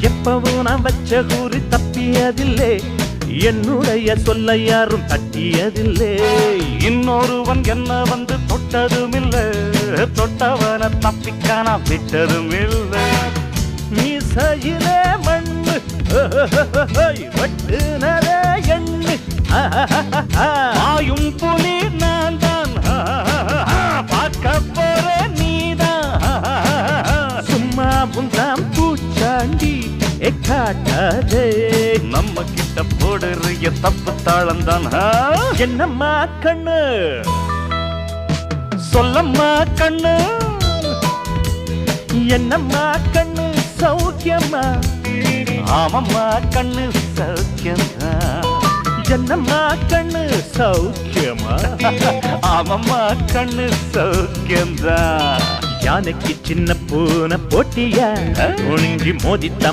எப்பவும் நான் வச்ச கூறி தப்பியதில்லை, என்னுடைய சொல்ல யாரும் தட்டியதில்லை. இன்னொருவன் என்ன வந்து தொட்டதுமில்லை, தொட்டவன தப்பிக்கான விட்டதும் இல்லை. மீசையிலே மண்ணு வெட்டுனதே எண்ணு, ஆயும் புலி நான் தான், பார்க்க போற நீதான். சும்மா முந்தாம் பூச்சாண்டி காட்டாதே, நம்ம கிட்ட போடுறிய தப்பு தாளந்தான். என்னம்மா கண்ணு சொல்லம்மா கண்ணு, என்னம்மா கண்ணு சௌக்கியம்மா? ஆமம்மா கண்ணு சௌக்கியம்மா. என்னம்மா கண்ணு சௌக்கியமா? ஆமம்மா கண்ணு சௌக்கியம்தான். யானைக்கு சின்ன பூனை போட்டியா ஒழுங்கி மோதித்த